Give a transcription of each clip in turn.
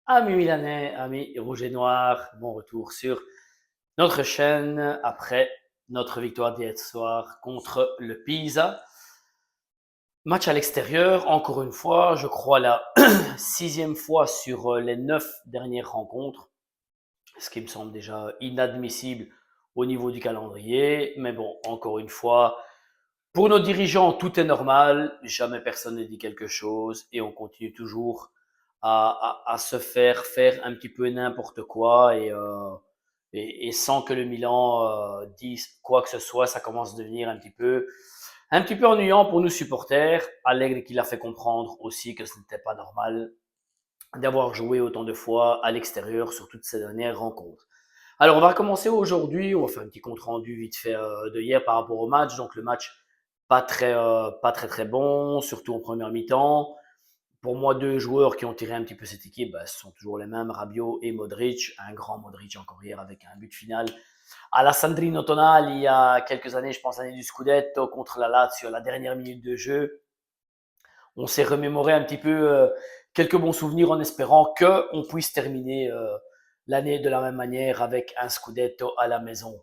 Amis milanais, amis rouge et noir, bon retour sur notre chaîne après notre victoire d'hier soir contre le Pisa. Match à l'extérieur, encore une fois, je crois la sixième fois sur les 9 dernières rencontres, ce qui me semble déjà inadmissible au niveau du calendrier. Mais bon, encore une fois, pour nos dirigeants, tout est normal, jamais personne ne dit quelque chose et on continue toujours à se faire un petit peu n'importe quoi et sans que le Milan dise quoi que ce soit, ça commence à devenir un petit peu ennuyant pour nous supporters. Allegri qui l'a fait comprendre aussi que ce n'était pas normal d'avoir joué autant de fois à l'extérieur sur toutes ces dernières rencontres. Alors, on va commencer aujourd'hui. On va faire un petit compte rendu vite fait de hier par rapport au match. Donc, le match pas très bon, surtout en première mi-temps. Pour moi, deux joueurs qui ont tiré un petit peu cette équipe, bah, ce sont toujours les mêmes, Rabiot et Modric. Un grand Modric encore hier avec un but final à la Sandrino Tonali il y a quelques années, je pense l'année du Scudetto contre la Lazio, la dernière minute de jeu. On s'est remémoré un petit peu quelques bons souvenirs en espérant qu'on puisse terminer l'année de la même manière avec un Scudetto à la maison.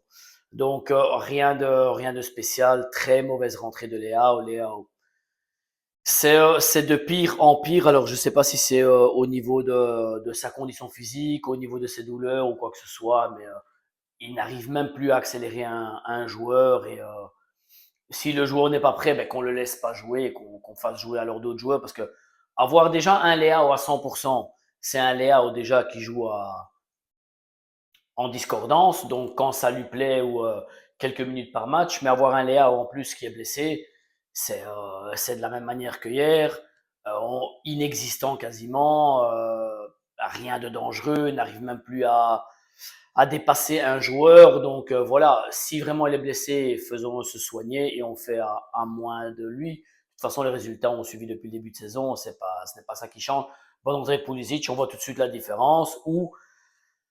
Donc rien de spécial, très mauvaise rentrée de Léao. Léao, c'est de pire en pire. Alors je sais pas si c'est au niveau de sa condition physique, au niveau de ses douleurs ou quoi que ce soit, mais il n'arrive même plus à accélérer un joueur et si le joueur n'est pas prêt, ben, qu'on le laisse pas jouer, qu'on fasse jouer alors d'autres joueurs parce que avoir déjà un Léao à 100%, c'est un Léao déjà qui joue en discordance, donc quand ça lui plaît ou quelques minutes par match, mais avoir un Léao en plus qui est blessé, c'est de la même manière que hier, inexistant quasiment, rien de dangereux, n'arrive même plus à dépasser un joueur. Donc voilà, si vraiment il est blessé, faisons-le se soigner et on fait à moins de lui. De toute façon, les résultats ont suivi depuis le début de saison, ce n'est pas ça qui change. Bon, André Pulisic, on voit tout de suite la différence. Ou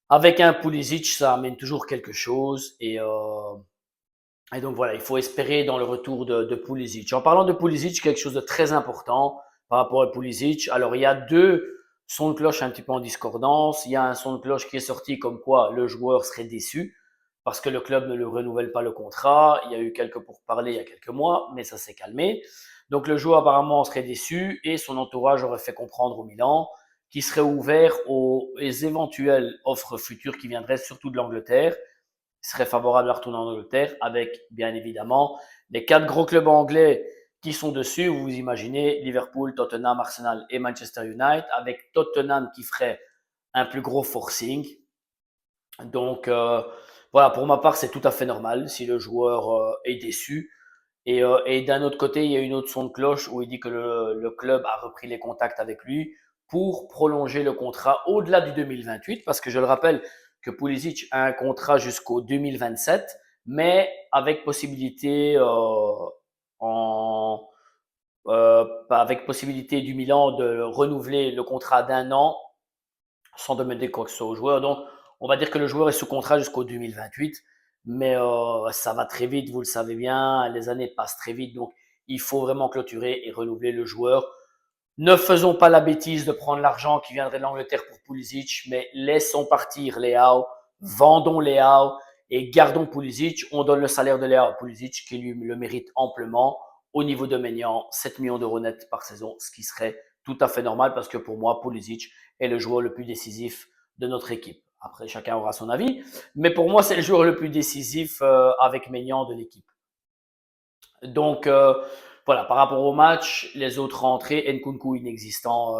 avec un Pulisic, ça amène toujours quelque chose. Et donc voilà, il faut espérer dans le retour de Pulisic. En parlant de Pulisic, quelque chose de très important par rapport à Pulisic. Alors il y a deux sons de cloche un petit peu en discordance. Il y a un son de cloche qui est sorti comme quoi le joueur serait déçu parce que le club ne le renouvelle pas le contrat. Il y a eu quelques pourparlers il y a quelques mois, mais ça s'est calmé. Donc le joueur apparemment serait déçu et son entourage aurait fait comprendre au Milan qu'il serait ouvert aux éventuelles offres futures qui viendraient surtout de l'Angleterre, serait favorable à retourner en Angleterre avec, bien évidemment, les quatre gros clubs anglais qui sont dessus. Vous vous imaginez Liverpool, Tottenham, Arsenal et Manchester United, avec Tottenham qui ferait un plus gros forcing. Donc, voilà, pour ma part, c'est tout à fait normal si le joueur est déçu. Et d'un autre côté, il y a une autre son de cloche où il dit que le club a repris les contacts avec lui pour prolonger le contrat au-delà du 2028, parce que je le rappelle que Pulisic a un contrat jusqu'au 2027, mais avec possibilité en avec possibilité du Milan de renouveler le contrat d'un an sans demander quoi que ce soit au joueur. Donc, on va dire que le joueur est sous contrat jusqu'au 2028, mais ça va très vite, vous le savez bien, les années passent très vite, donc il faut vraiment clôturer et renouveler le joueur. Ne faisons pas la bêtise de prendre l'argent qui viendrait de l'Angleterre pour Pulisic, mais laissons partir Leao, vendons Leao et gardons Pulisic. On donne le salaire de Leao à Pulisic qui lui le mérite amplement. Au niveau de Maignan, 7 millions d'euros net par saison, ce qui serait tout à fait normal parce que pour moi, Pulisic est le joueur le plus décisif de notre équipe. Après, chacun aura son avis, mais pour moi, c'est le joueur le plus décisif avec Maignan de l'équipe. Donc, voilà, par rapport au match, les autres rentrées, Nkunku inexistant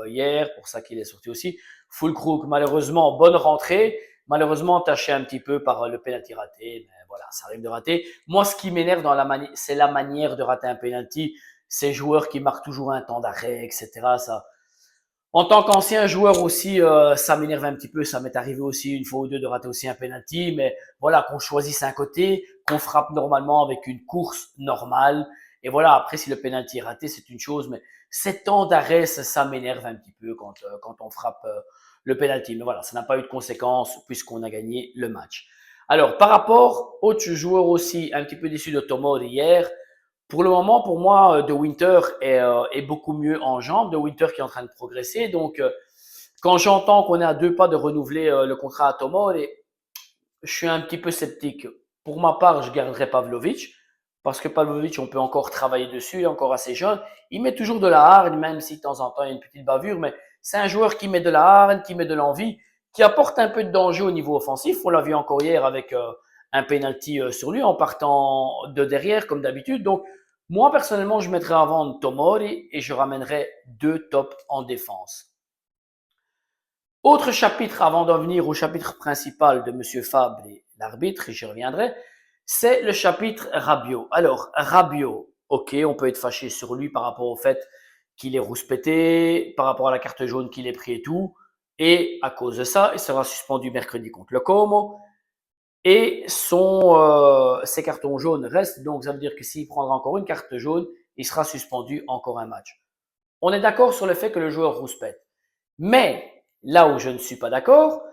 hier, pour ça qu'il est sorti aussi. Fulkrug, malheureusement, bonne rentrée, malheureusement taché un petit peu par le penalty raté, mais voilà, ça arrive de rater. Moi, ce qui m'énerve c'est la manière de rater un penalty. Ces joueurs qui marquent toujours un temps d'arrêt, etc. Ça, en tant qu'ancien joueur aussi, ça m'énerve un petit peu. Ça m'est arrivé aussi une fois ou deux de rater aussi un penalty, mais voilà, qu'on choisisse un côté, qu'on frappe normalement avec une course normale. Et voilà, après, si le penalty est raté, c'est une chose, mais ces temps d'arrêt, ça m'énerve un petit peu quand on frappe le penalty. Mais voilà, ça n'a pas eu de conséquences puisqu'on a gagné le match. Alors, par rapport aux joueurs aussi, un petit peu déçu de Tomori hier, pour le moment, pour moi, De Winter est beaucoup mieux en jambes. De Winter qui est en train de progresser. Donc, Quand j'entends qu'on est à 2 pas de renouveler le contrat à Tomori, je suis un petit peu sceptique. Pour ma part, je garderai Pavlovic parce que Pavlovic, on peut encore travailler dessus, il est encore assez jeune. Il met toujours de la hargne, même si de temps en temps il y a une petite bavure, mais c'est un joueur qui met de la hargne, qui met de l'envie, qui apporte un peu de danger au niveau offensif. On l'a vu encore hier avec un penalty sur lui en partant de derrière comme d'habitude. Donc, moi personnellement, je mettrais avant Tomori et je ramènerais 2 tops en défense. Autre chapitre avant d'en venir au chapitre principal de Monsieur Fabre et l'arbitre, et j'y reviendrai, c'est le chapitre Rabiot. Alors, Rabiot, ok, on peut être fâché sur lui par rapport au fait qu'il est rouspété, par rapport à la carte jaune qu'il ait pris et tout, et à cause de ça, il sera suspendu mercredi contre le Como, et ses cartons jaunes restent, donc ça veut dire que s'il prendra encore une carte jaune, il sera suspendu encore un match. On est d'accord sur le fait que le joueur rouspète. Mais là où je ne suis pas d'accord,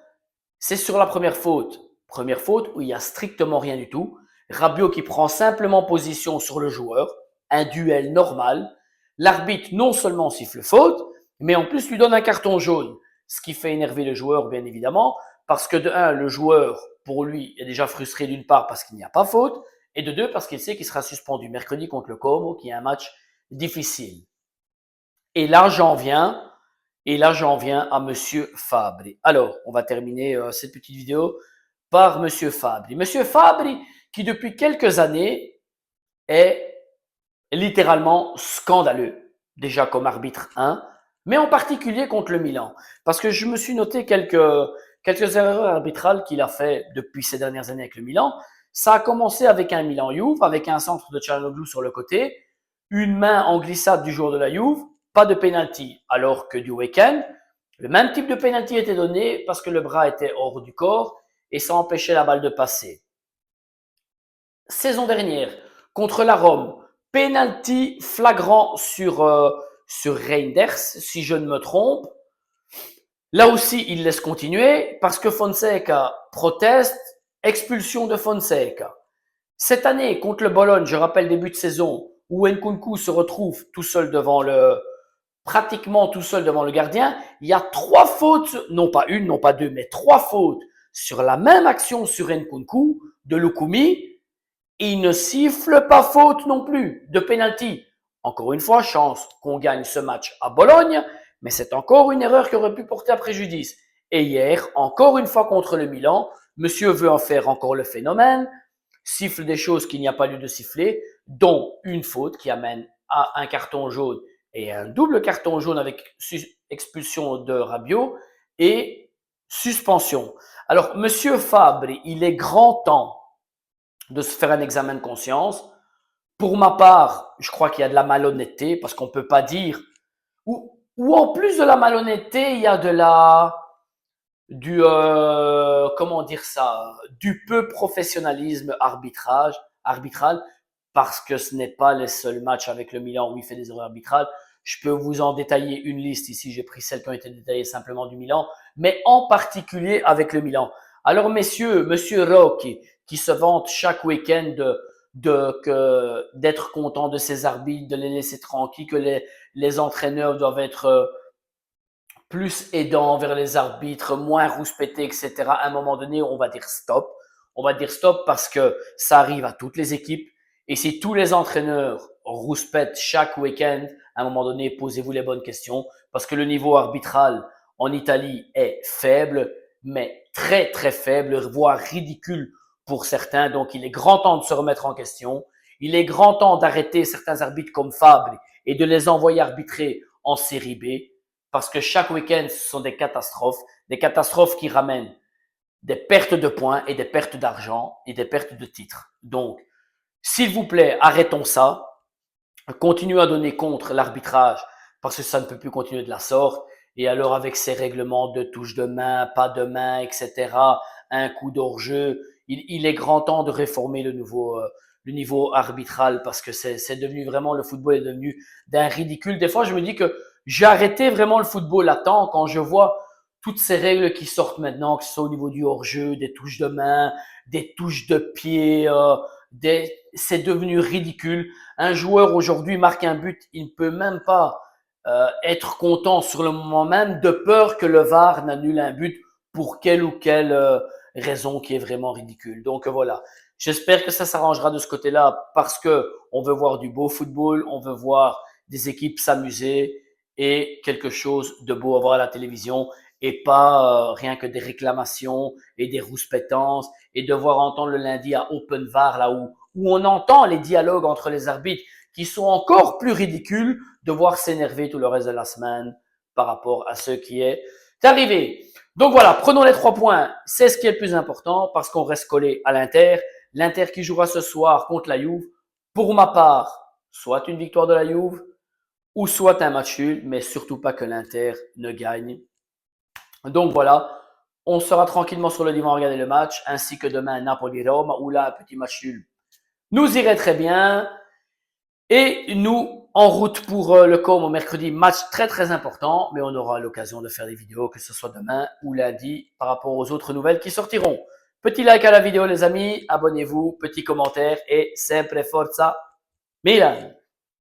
c'est sur la première faute. Première faute où il n'y a strictement rien du tout. Rabiot qui prend simplement position sur le joueur, un duel normal. L'arbitre non seulement siffle faute, mais en plus lui donne un carton jaune, ce qui fait énerver le joueur bien évidemment, parce que de un, le joueur pour lui est déjà frustré d'une part parce qu'il n'y a pas faute, et de deux parce qu'il sait qu'il sera suspendu mercredi contre le Como, qui est un match difficile. Et là, j'en viens à Monsieur Fabri. Alors, on va terminer cette petite vidéo par Monsieur Fabri. Monsieur Fabri, qui depuis quelques années est littéralement scandaleux, déjà comme arbitre 1, mais en particulier contre le Milan. Parce que je me suis noté quelques erreurs arbitrales qu'il a fait depuis ces dernières années avec le Milan. Ça a commencé avec un Milan-Juve, avec un centre de Çalhanoğlu sur le côté, une main en glissade du joueur de la Juve, pas de penalty, alors que du week-end, le même type de penalty était donné parce que le bras était hors du corps et ça empêchait la balle de passer. Saison dernière, contre la Rome, penalty flagrant sur Reinders, si je ne me trompe. Là aussi, il laisse continuer parce que Fonseca proteste, expulsion de Fonseca. Cette année, contre le Bologne, je rappelle début de saison, où Nkunku se retrouve tout seul pratiquement tout seul devant le gardien, il y a 3 fautes, non pas une, non pas deux, mais 3 fautes sur la même action sur Nkunku de Lukumi. Il ne siffle pas faute non plus de penalty. Encore une fois, chance qu'on gagne ce match à Bologne, mais c'est encore une erreur qui aurait pu porter à préjudice. Et hier, encore une fois contre le Milan, monsieur veut en faire encore le phénomène, siffle des choses qu'il n'y a pas lieu de siffler, dont une faute qui amène à un carton jaune et un double carton jaune avec expulsion de Rabiot et suspension. Alors, monsieur Fabre, il est grand temps de se faire un examen de conscience. Pour ma part, je crois qu'il y a de la malhonnêteté parce qu'on ne peut pas dire, ou en plus de la malhonnêteté, il y a comment dire ça, du peu professionnalisme arbitral, parce que ce n'est pas les seuls matchs avec le Milan où il fait des erreurs arbitrales. Je peux vous en détailler une liste ici, j'ai pris celles qui ont été détaillées simplement du Milan, mais en particulier avec le Milan. Alors monsieur Rocchi, qui se vante chaque week-end d'être content de ses arbitres, de les laisser tranquilles, que les entraîneurs doivent être plus aidants vers les arbitres, moins rouspétés, etc. À un moment donné, on va dire stop. On va dire stop parce que ça arrive à toutes les équipes. Et si tous les entraîneurs rouspètent chaque week-end, à un moment donné, posez-vous les bonnes questions parce que le niveau arbitral en Italie est faible, mais très très faible, voire ridicule pour certains. Donc, il est grand temps de se remettre en question. Il est grand temps d'arrêter certains arbitres comme Fabre et de les envoyer arbitrer en série B parce que chaque week-end, ce sont des catastrophes qui ramènent des pertes de points et des pertes d'argent et des pertes de titres. Donc, s'il vous plaît, arrêtons ça. Continuons à donner contre l'arbitrage parce que ça ne peut plus continuer de la sorte. Et alors, avec ces règlements de touche de main, pas de main, etc., un coup d'hors-jeu, il est grand temps de réformer le niveau arbitral parce que c'est devenu vraiment, le football est devenu d'un ridicule. Des fois, je me dis que j'ai arrêté vraiment le football à temps quand je vois toutes ces règles qui sortent maintenant, que ce soit au niveau du hors-jeu, des touches de main, des touches de pied, c'est devenu ridicule. Un joueur aujourd'hui marque un but, il ne peut même pas être content sur le moment même de peur que le VAR n'annule un but pour quelle ou quelle raison qui est vraiment ridicule. Donc voilà. J'espère que ça s'arrangera de ce côté-là parce que on veut voir du beau football, on veut voir des équipes s'amuser et quelque chose de beau à voir à la télévision et pas rien que des réclamations et des rouspétances et devoir entendre le lundi à Open VAR là où on entend les dialogues entre les arbitres qui sont encore plus ridicules de voir s'énerver tout le reste de la semaine par rapport à ce qui est arrivé. Donc voilà, prenons les 3 points, c'est ce qui est le plus important parce qu'on reste collé à l'Inter. L'Inter qui jouera ce soir contre la Juve. Pour ma part, soit une victoire de la Juve ou soit un match nul, mais surtout pas que l'Inter ne gagne. Donc voilà, on sera tranquillement sur le divan à regarder le match, ainsi que demain Napoli-Rome, où là, un petit match nul nous irait très bien. Et nous, en route pour le Como mercredi, match très très important, mais on aura l'occasion de faire des vidéos, que ce soit demain ou lundi, par rapport aux autres nouvelles qui sortiront. Petit like à la vidéo les amis, abonnez-vous, petit commentaire et sempre forza Milan!